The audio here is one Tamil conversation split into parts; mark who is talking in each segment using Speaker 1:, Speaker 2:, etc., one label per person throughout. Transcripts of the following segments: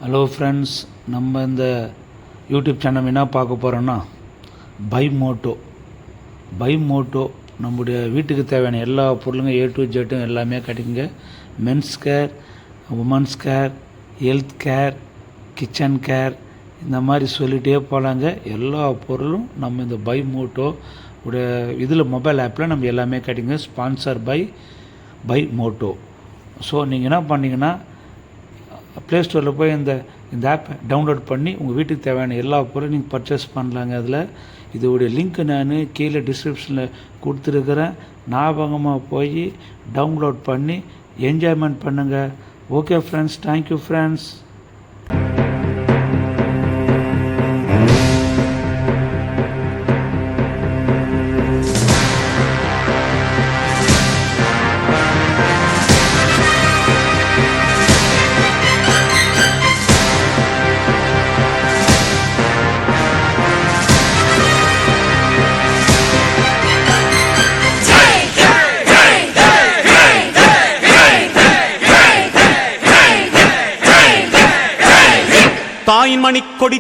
Speaker 1: ஹலோ ஃப்ரெண்ட்ஸ், நம்ம இந்த யூடியூப் சேனல் என்ன பார்க்க போகிறோன்னா பை மோட்டோ நம்முடைய வீட்டுக்கு தேவையான எல்லா பொருளுங்க A to Z எல்லாமே கிடைக்குங்க. Men's care, women's care, health care, kitchen care, இந்த மாதிரி சொல்லிகிட்டே போகலாங்க. எல்லா பொருளும் நம்ம இந்த பை மோட்டோ உடைய இதில் மொபைல் ஆப்பில் நம்ம எல்லாமே கிடைக்குங்க. Sponsor by Moto. ஸோ நீங்கள் என்ன பண்ணிங்கன்னா ப்ளே ஸ்டோரில் போய் இந்த ஆப்பை டவுன்லோட் பண்ணி உங்கள் வீட்டுக்கு தேவையான எல்லா பொருளும் நீங்கள் பர்ச்சேஸ் பண்ணலாங்க. அதில் இதோடைய லிங்க் நான் கீழே டிஸ்கிரிப்ஷனில் கொடுத்துருக்குறேன். ஞாபகமாக போய் டவுன்லோட் பண்ணி என்ஜாய்மெண்ட் பண்ணுங்கள். Okay friends, thank you friends.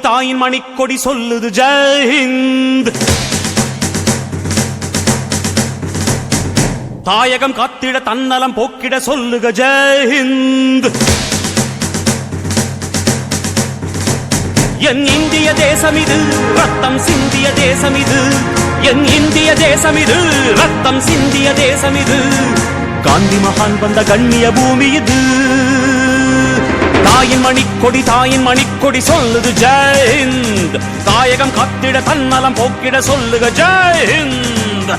Speaker 2: தாயின் மணிக்கொடி சொல்லுது ஜெய் ஹிந்த். தாயகம் காத்திட தன்னலம் போக்கிட சொல்லுக ஜெய் ஹிந்த். என் இந்திய தேசம் இது, ரத்தம் சிந்திய தேசம் இது. என் இந்திய தேசம் இது, ரத்தம் சிந்திய தேசம் இது. காந்தி மகான் வந்த கண்ணிய பூமி இது. தாயின் மணிக்கொடி சொல்லுது ஜெய் ஹிந்த். தாயகம் காத்திட தன்னலம் போக்கிட சொல்லுக ஜெய் ஹிந்த்.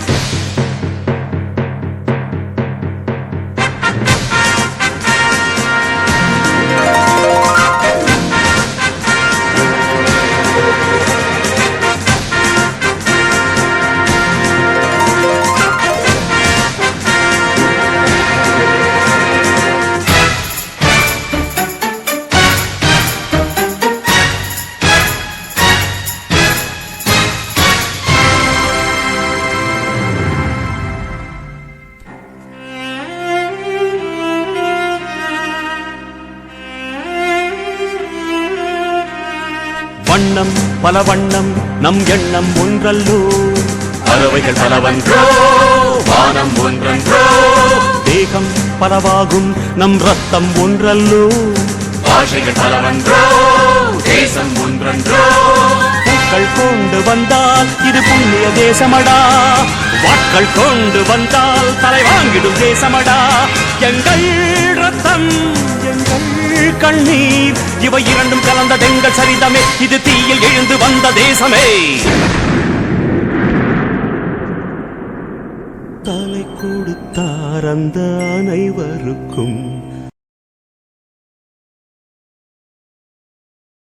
Speaker 2: வண்ணம் பல வண்ணம் நம் எண்ணம் ஒன்றல்லோ. பறவைகள் பலவன்றோ, வானம் ஒன்றன்றோ. தேகம் பலவாகும் நம் ரத்தம் ஒன்றல்லோ. பாஷைகள் பலவன்றோ, தேசம் ஒன்றன்றோ. பூக்கள் கொண்டு வந்தால் இது புண்ணிய தேசமடா. வாட்கள் கொண்டு வந்தால் தலை வாங்கிடும் தேசமடா. எங்கள் ரத்தம், எங்கள் கண்ணீர், இவை இரண்டும் கலந்த எங்கள் சரிதமே. இது தீயில் எழுந்து வந்த தேசமே. தலை கொடுத்தார் அந்த அனைவருக்கும்